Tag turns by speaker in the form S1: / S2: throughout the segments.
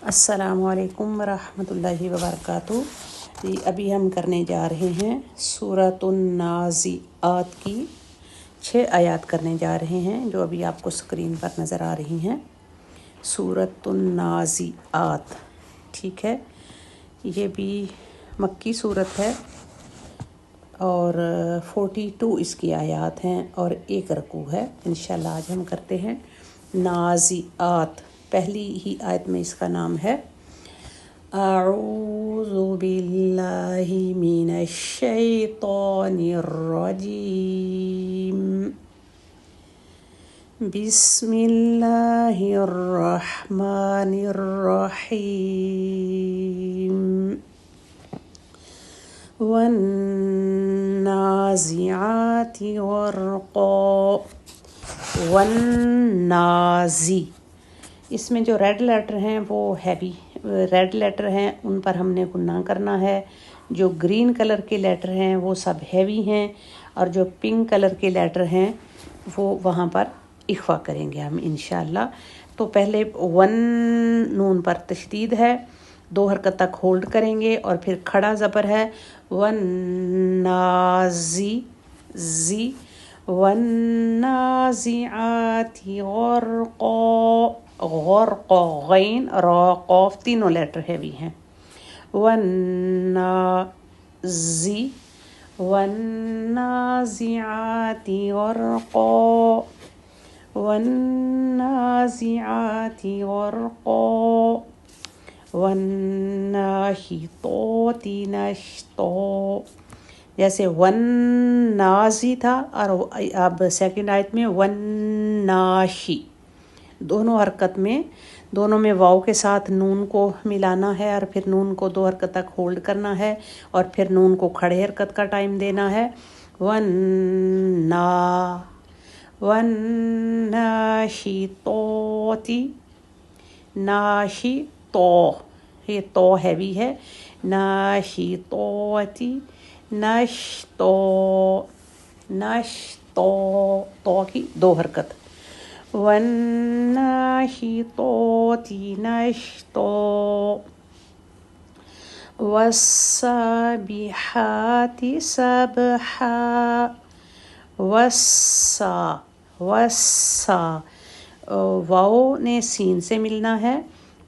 S1: السلام علیکم ورحمۃ اللہ وبرکاتہ۔ جی ابھی ہم کرنے جا رہے ہیں سورۃ النازعات کی 6 آیات کرنے جا رہے ہیں جو ابھی آپ کو اسکرین پر نظر آ رہی ہیں۔ سورۃ النازعات، ٹھیک ہے، یہ بھی مکی صورت ہے اور 42 اس کی آیات ہیں اور 1 رکوع ہے۔ انشاءاللہ آج ہم کرتے ہیں نازعات۔ پہلی ہی آیت میں اس کا نام ہے اعوذ باللہ من الشیطان الرجیم، بسم اللہ الرحمن الرحیم، والنازعات غرقا۔ والنازی، اس میں جو ریڈ لیٹر ہیں وہ ہیوی ریڈ لیٹر ہیں، ان پر ہم نے گناہ کرنا ہے۔ جو گرین کلر کے لیٹر ہیں وہ سب ہیوی ہیں، اور جو پنک کلر کے لیٹر ہیں وہ وہاں پر اخفا کریں گے ہم انشاءاللہ۔ تو پہلے ون نون پر تشدید ہے، 2 حرکت تک ہولڈ کریں گے، اور پھر کھڑا زبر ہے والنازی زی، والنازعات غرقا۔ غرق، غین، را، قاف تینوں لیٹر ہیوی ہیں۔ والنازی، والنازعات غرقا، والنازعات غرقا، والناشطات نشطا۔ جیسے والنازی تھا، اور اب سیکنڈ آیت میں والناشی، دونوں حرکت میں، دونوں میں واو کے ساتھ نون کو ملانا ہے، اور پھر نون کو 2 حرکت تک ہولڈ کرنا ہے، اور پھر نون کو کھڑے حرکت کا ٹائم دینا ہے۔ والناشطات، ناشی تو، یہ تو ہیوی ہے، ناشطات نشطو، نشطو، تو کی 2 حرکت۔ والناشطات نشطا، والسابحات سبحا۔ والسا، والسا، واو نے سین سے ملنا ہے،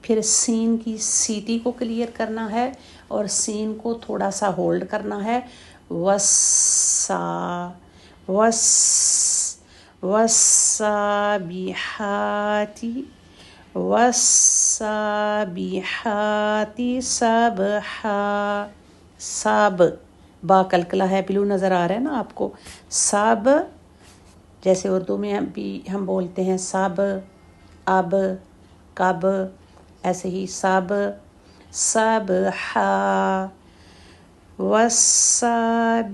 S1: پھر سین کی سیٹی کو کلیئر کرنا ہے، اور سین کو تھوڑا سا ہولڈ کرنا ہے۔ والسا، والسابحات، والسابحات سبحا۔ سب، با کلکلا ہے، بلو نظر آ رہا ہے نا آپ کو۔ سب، جیسے اردو میں بھی ہم بولتے ہیں سب، اب، کب، ایسے ہی سب، سبحا۔ والسابحات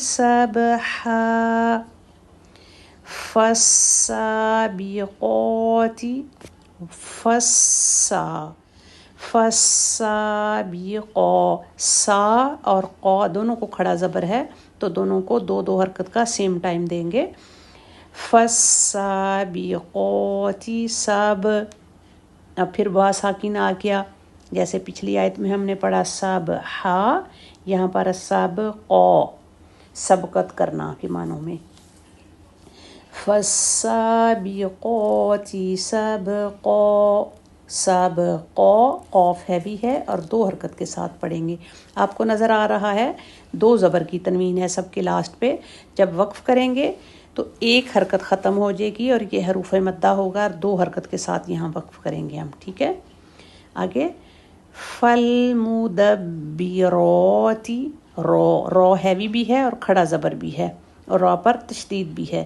S1: سبحا، فالسابقات، فسا، فالسابقا، سا اور قا دونوں کو کھڑا زبر ہے، تو دونوں کو 2 حرکت کا سیم ٹائم دیں گے۔ فالسابقات سب، اب پھر با ساکن آ گیا، جیسے پچھلی آیت میں ہم نے پڑھا سبحا، یہاں پر سبقا، سبقت کرنا کے معنوں میں۔ فالسابقات سبقا، سبقا، قاف ہیوی ہے اور 2 حرکت کے ساتھ پڑھیں گے۔ آپ کو نظر آ رہا ہے 2 زبر کی تنوین ہے سب کے لاسٹ پہ، جب وقف کریں گے تو 1 حرکت ختم ہو جائے گی، اور یہ حروف مدہ ہوگا، اور 2 حرکت کے ساتھ یہاں وقف کریں گے ہم، ٹھیک ہے۔ آگے فالمدبرات، رو، رو ہیوی بھی ہے اور کھڑا زبر بھی ہے، اور را پر تشدید بھی ہے۔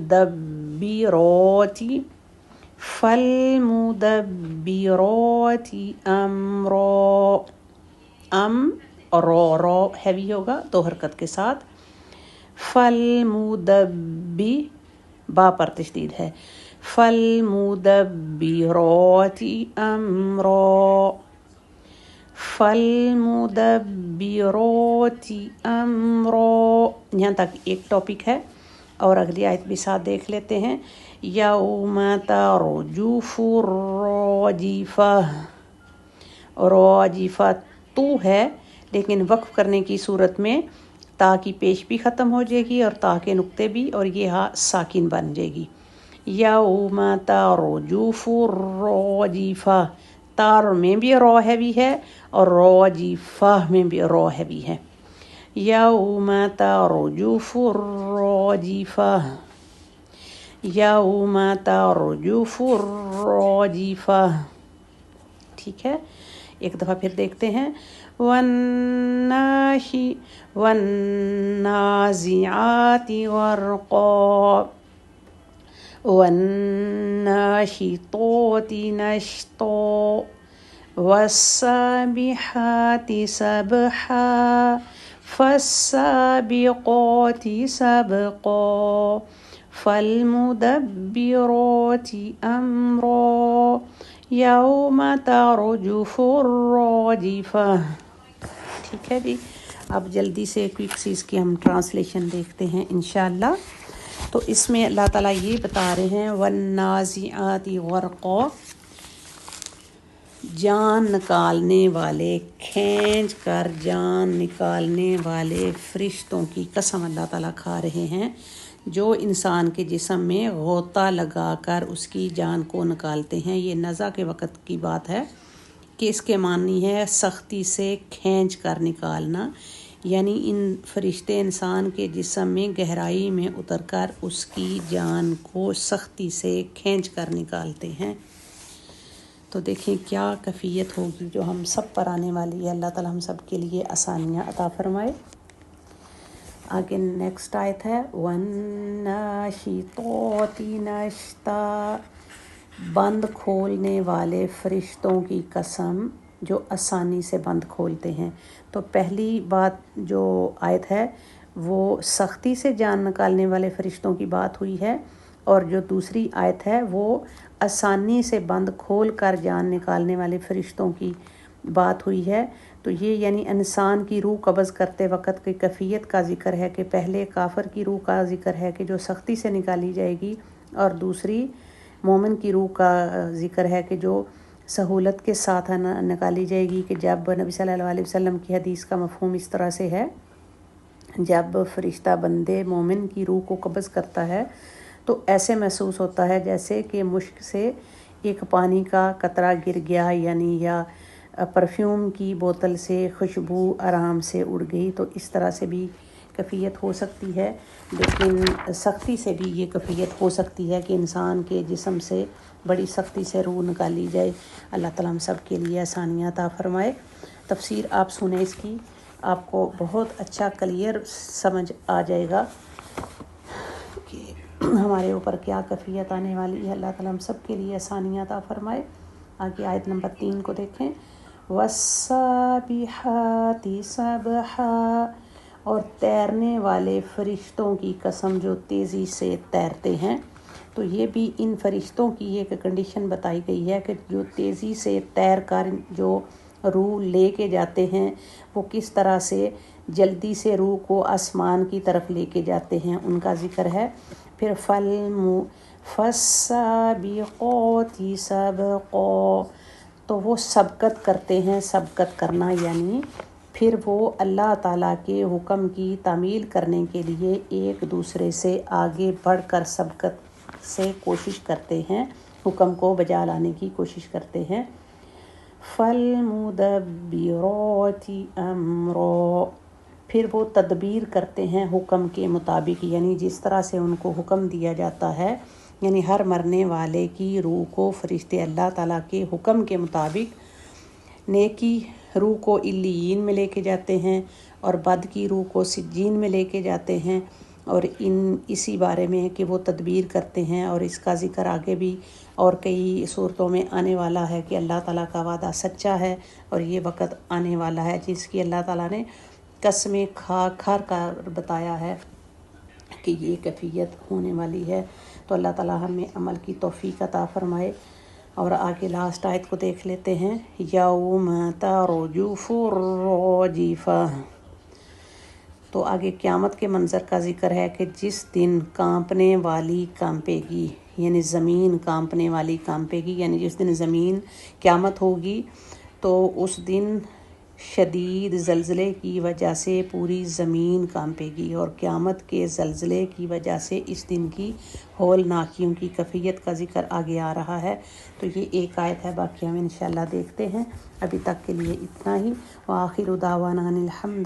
S1: دبیرات، فالمدبرات امرا، ام، رو، رو ہیوی ہوگا 2 حرکت کے ساتھ۔ فالمدبی، با پر تشدید ہے، فالمدبرات امرا، فالمدبرات امرا۔ یہاں تک ایک ٹاپک ہے۔ اور اگلی آیت بھی ساتھ دیکھ لیتے ہیں. یوم ترجف الراجفہ. راجفہ تو ہے لیکن وقف کرنے کی صورت میں تا کی پیش بھی ختم ہو جائے گی اور تا کے نقطے بھی، اور یہ ہاں ساکن بن جائے گی. یوم ترجف الراجفہ. تار میں بھی رو ہیوی ہے اور راجفہ میں بھی رو ہیوی ہے. یوم ترجف الراجفہ. یوم ترجف الراجفہ. ٹھیک ہے، ایک دفعہ پھر دیکھتے ہیں. والنازعات غرقا. والناشطات نشطا. والسابحات سبحا. فالسابقات سبقا. فالمدبرات امرا. یوم ترجف الراجفہ. ٹھیک ہے جی، اب جلدی سے کوئک سی اس کی ہم ٹرانسلیشن دیکھتے ہیں انشاءاللہ. تو اس میں اللہ تعالیٰ یہ بتا رہے ہیں والنازعات غرقا، جان نکالنے والے، کھینچ کر جان نکالنے والے فرشتوں کی قسم اللہ تعالیٰ کھا رہے ہیں جو انسان کے جسم میں غوطہ لگا کر اس کی جان کو نکالتے ہیں. یہ نزع کے وقت کی بات ہے کہ اس کے معنی ہے سختی سے کھینچ کر نکالنا، یعنی ان فرشتے انسان کے جسم میں گہرائی میں اتر کر اس کی جان کو سختی سے کھینچ کر نکالتے ہیں. تو دیکھیں کیا کیفیت ہوگی جو ہم سب پر آنے والی ہے. اللہ تعالیٰ ہم سب کے لیے آسانیاں عطا فرمائے. آگے نیکسٹ آیت ہے والناشطات نشطا. بند کھولنے والے فرشتوں کی قسم جو آسانی سے بند کھولتے ہیں. تو پہلی بات جو آیت ہے وہ سختی سے جان نکالنے والے فرشتوں کی بات ہوئی ہے، اور جو دوسری آیت ہے وہ آسانی سے بند کھول کر جان نکالنے والے فرشتوں کی بات ہوئی ہے. تو یہ یعنی انسان کی روح قبض کرتے وقت کی کیفیت کا ذکر ہے کہ پہلے کافر کی روح کا ذکر ہے کہ جو سختی سے نکالی جائے گی، اور دوسری مومن کی روح کا ذکر ہے کہ جو سہولت کے ساتھ نکالی جائے گی. کہ جب نبی صلی اللہ علیہ وسلم کی حدیث کا مفہوم اس طرح سے ہے، جب فرشتہ بندے مومن کی روح کو قبض کرتا ہے تو ایسے محسوس ہوتا ہے جیسے کہ مشک سے ایک پانی کا قطرہ گر گیا، یعنی یا پرفیوم کی بوتل سے خوشبو آرام سے اڑ گئی. تو اس طرح سے بھی کیفیت ہو سکتی ہے، لیکن سختی سے بھی یہ کیفیت ہو سکتی ہے کہ انسان کے جسم سے بڑی سختی سے روح نکالی جائے. اللہ تعالیٰ ہم سب کے لیے آسانیاں عطا فرمائے. تفسیر آپ سنیں اس کی، آپ کو بہت اچھا کلیئر سمجھ آ جائے گا کہ ہمارے اوپر کیا کیفیت آنے والی ہے. اللہ تعالیٰ ہم سب کے لیے آسانیاں عطا فرمائے. آگے آیت نمبر 3 کو دیکھیں. والسابحات سبحا. اور تیرنے والے فرشتوں کی قسم جو تیزی سے تیرتے ہیں. تو یہ بھی ان فرشتوں کی ایک کنڈیشن بتائی گئی ہے کہ جو تیزی سے تیر کر جو روح لے کے جاتے ہیں وہ کس طرح سے جلدی سے روح کو آسمان کی طرف لے کے جاتے ہیں، ان کا ذکر ہے. پھر فالسابقات سبقا. تو وہ سبقت کرتے ہیں. سبقت کرنا یعنی پھر وہ اللہ تعالیٰ کے حکم کی تعمیل کرنے کے لیے ایک دوسرے سے آگے بڑھ کر سبقت سے کوشش کرتے ہیں، حکم کو بجا لانے کی کوشش کرتے ہیں. فالمدبرات امرا. پھر وہ تدبیر کرتے ہیں حکم کے مطابق، یعنی جس طرح سے ان کو حکم دیا جاتا ہے. یعنی ہر مرنے والے کی روح کو فرشتے اللہ تعالیٰ کے حکم کے مطابق نیکی روح کو علیین میں لے کے جاتے ہیں اور بد کی روح کو سجین میں لے کے جاتے ہیں. اور اسی بارے میں کہ وہ تدبیر کرتے ہیں، اور اس کا ذکر آگے بھی اور کئی صورتوں میں آنے والا ہے کہ اللہ تعالیٰ کا وعدہ سچا ہے اور یہ وقت آنے والا ہے جس کی اللہ تعالیٰ نے قسمیں کھا کر بتایا ہے کہ یہ کیفیت ہونے والی ہے. تو اللہ تعالیٰ ہمیں عمل کی توفیق عطا فرمائے. اور آگے لاسٹ آیت کو دیکھ لیتے ہیں. یوم ترجف الراجفہ. تو آگے قیامت کے منظر کا ذکر ہے کہ جس دن کانپنے والی کانپے گی، یعنی زمین کانپنے والی کانپے گی، یعنی جس دن زمین قیامت ہوگی تو اس دن شدید زلزلے کی وجہ سے پوری زمین کانپے گی، اور قیامت کے زلزلے کی وجہ سے اس دن کی ہولناکیوں کی کیفیت کا ذکر آگے آ رہا ہے۔ تو یہ ایک آیت ہے، باقی ہم انشاءاللہ دیکھتے ہیں۔ ابھی تک کے لیے اتنا ہی۔ وآخر دعوانا ان الحمد